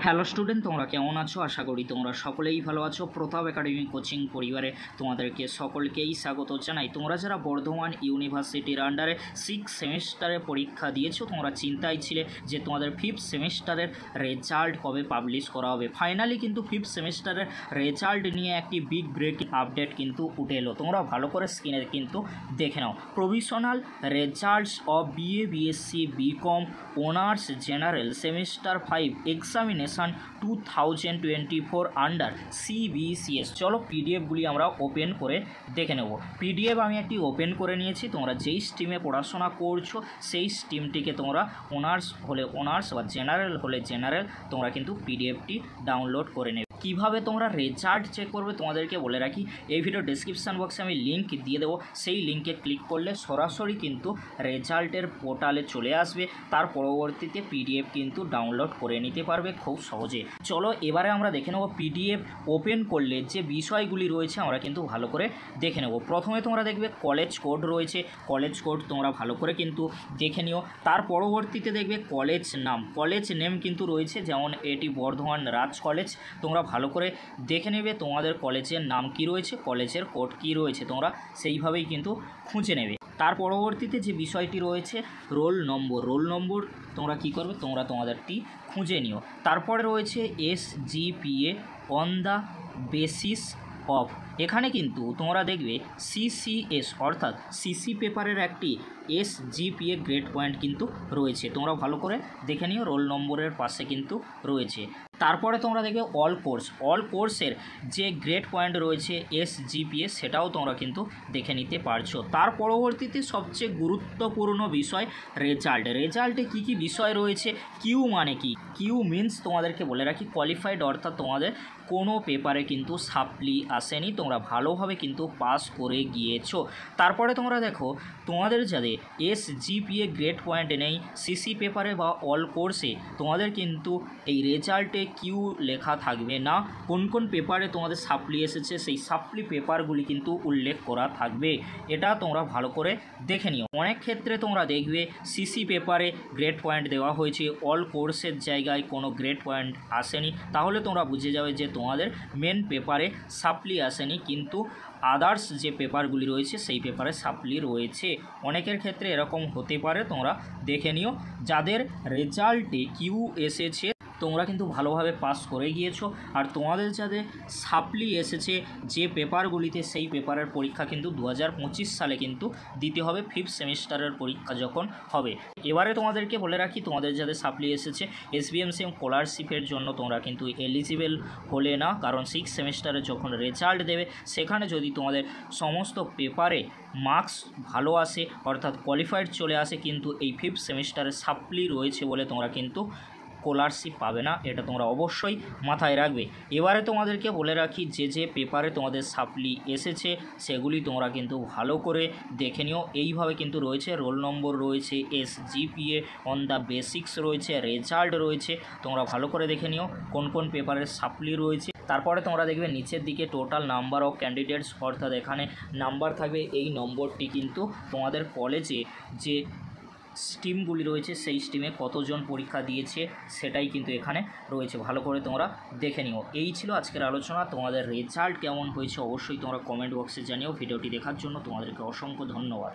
Hello student, তোমরা কেমন আছো? আশা করি তোমরা সকলেই ভালো আছো। প্রতাপ একাডেমি কোচিং পরিবারে তোমাদেরকে সকলকেই স্বাগত জানাই। তোমরা যারা বর্ধমান ইউনিভার্সিটির আন্ডারে 6 সেমিস্টারে পরীক্ষা দিয়েছো, তোমরা চিন্তায় ছিলে যে তোমাদের 5th সেমিস্টারের রেজাল্ট কবে পাবলিশ করা হবে। ফাইনালি কিন্তু 5th সেমিস্টারের রেজাল্ট নিয়ে একটি বিগ ব্রেকিং আপডেট কিন্তু উঠে এলো। তোমরা ভালো করে স্ক্রিনে কিন্তু দেখে নাও। Provisional results of BA, BSc, BCom, honours general semester 5 examination 2024 under CBCS. চলো পিডিএফগুলি আমরা ওপেন করে দেখে নেব। পিডিএফ আমি একটি ওপেন করে নিয়েছি। তোমরা যেই স্ট্রিমে পড়াশোনা করছো সেই স্ট্রিমটিকে তোমরা অনার্স হলে অনার্স বা জেনারেল হলে জেনারেল তোমরা কিন্তু পিডিএফটি ডাউনলোড করে নেবে। কিভাবে তোমরা রেজাল্ট চেক করবে তোমাদেরকে বলে রাখি, এই ভিডিও ডেসক্রিপশান বক্সে আমি লিঙ্ক দিয়ে দেবো। সেই লিঙ্কে ক্লিক করলে সরাসরি কিন্তু রেজাল্টের পোর্টালে চলে আসবে। তার পরবর্তীতে পিডিএফ কিন্তু ডাউনলোড করে নিতে পারবে খুব সহজে। চলো এবারে আমরা দেখে নেব পিডিএফ ওপেন করলে যে বিষয়গুলি রয়েছে আমরা কিন্তু ভালো করে দেখে নেব। প্রথমে তোমরা দেখবে কলেজ কোড রয়েছে, কলেজ কোড তোমরা ভালো করে কিন্তু দেখে নিও। তার পরবর্তীতে দেখবে কলেজ নাম, কলেজ নেম কিন্তু রয়েছে, যেমন এটি বর্ধমান রাজ কলেজ। তোমরা ভালো করে দেখে নেবে তোমাদের কলেজের নাম কি রয়েছে, কলেজের কোড কি রয়েছে, তোমরা সেইভাবেই কিন্তু খুঁজে নেবে। তার পরবর্তীতে যে বিষয়টি রয়েছে রোল নম্বর, রোল নম্বর তোমরা কি করবে, তোমরা তোমাদেরটি খুঁজে নিও। তারপরে রয়েছে SGPA on the basis of, এখানে কিন্তু তোমরা দেখবে CCS অর্থাৎ সিসি পেপারের একটি SGPA গ্রেড পয়েন্ট কিন্তু রয়েছে। তোমরা ভালো করে দেখে নিও, রোল নম্বরের পাশে কিন্তু রয়েছে। তারপরে তোমরা দেখবে অল কোর্স, অল কোর্সের যে গ্রেড পয়েন্ট রয়েছে SGPA সেটাও তোমরা কিন্তু দেখে নিতে পারছো। তার পরবর্তীতে সবচেয়ে গুরুত্বপূর্ণ বিষয় রেজাল্ট, রেজাল্টে কি কি বিষয় রয়েছে। কিউ মানে কি, কিউ মিন্স তোমাদেরকে বলে রাখি কোয়ালিফাইড, অর্থাৎ তোমাদের কোনো পেপারে কিন্তু সাপ্লি আসেনি, তোমরা ভালোভাবে কিন্তু পাস করে গিয়েছো। তারপরে তোমরা দেখো তোমাদের যাদের SGPA গ্রেড পয়েন্ট নেই সিসি পেপারে বা অল কোর্সে, তোমাদের কিন্তু এই রেজাল্টে কিউ লেখা থাকবে না। কোন কোন পেপারে তোমাদের সাপ্লি এসেছে সেই সাপ্লি পেপারগুলি কিন্তু উল্লেখ করা থাকবে, এটা তোমরা ভালো করে দেখে নিও। অনেক ক্ষেত্রে তোমরা দেখবে সিসি পেপারে গ্রেড পয়েন্ট দেওয়া হয়েছে, অল কোর্সের জায়গায় কোনো গ্রেড পয়েন্ট আসেনি, তাহলে তোমরা বুঝে যাবে যে তোমাদের মেন পেপারে সাপ্লি আসেনি, কিন্তু আদার্স যে পেপারগুলি রয়েছে সেই পেপারে সাপ্লি রয়েছে। অনেকের ক্ষেত্রে এরকম হতে পারে, তোমরা দেখে নিও। যাদের রেজাল্টে কিউ এসেছে তোমরা কিন্তু ভালোভাবে পাস করে গিয়েছো, আর তোমাদের যাদের সাপ্লি এসেছে যে পেপারগুলিতে সেই পেপারের পরীক্ষা কিন্তু 2025 সালে কিন্তু দিতে হবে 5th সেমিস্টারের পরীক্ষা যখন হবে। এবারে তোমাদেরকে বলে রাখি, তোমাদের যাদের সাপ্লি এসেছে SBMCM স্কলারশিপের জন্য তোমরা কিন্তু এলিজিবল হলে না, কারণ 6th সেমিস্টারে যখন রেজাল্ট দেবে সেখানে যদি তোমাদের সমস্ত পেপারে মার্কস ভালো আসে অর্থাৎ কোয়ালিফাইড চলে আসে, কিন্তু এই 5th সেমিস্টারে সাপ্লি রয়েছে বলে তোমরা কিন্তু স্কলারশিপ পাবে না, এটা তোমরা অবশ্যই মাথায় রাখবে। এবারে তোমাদেরকে বলে রাখি যে পেপারে তোমাদের সাপ্লি এসেছে সেগুলি তোমরা কিন্তু ভালো করে দেখে নিও। এইভাবে কিন্তু রয়েছে, রোল নম্বর রয়েছে, SGPA অন দ্য বেসিক্স রয়েছে, রেজাল্ট রয়েছে, তোমরা ভালো করে দেখে নিও কোন কোন পেপারের সাপ্লি রয়েছে। তারপরে তোমরা দেখবে নিচের দিকে টোটাল নাম্বার অফ ক্যান্ডিডেটস, অর্থাৎ এখানে নাম্বার থাকবে। এই নম্বরটি কিন্তু তোমাদের কলেজে যে স্ট্রিমগুলি রয়েছে সেই স্ট্রিমে কতজন পরীক্ষা দিয়েছে সেটাই কিন্তু এখানে রয়েছে, ভালো করে তোমরা দেখে নিও। এই ছিল আজকের আলোচনা। তোমাদের রেজাল্ট কেমন হয়েছে অবশ্যই তোমরা কমেন্ট বক্সে জানিও। ভিডিওটি দেখার জন্য তোমাদেরকে অসংখ্য ধন্যবাদ।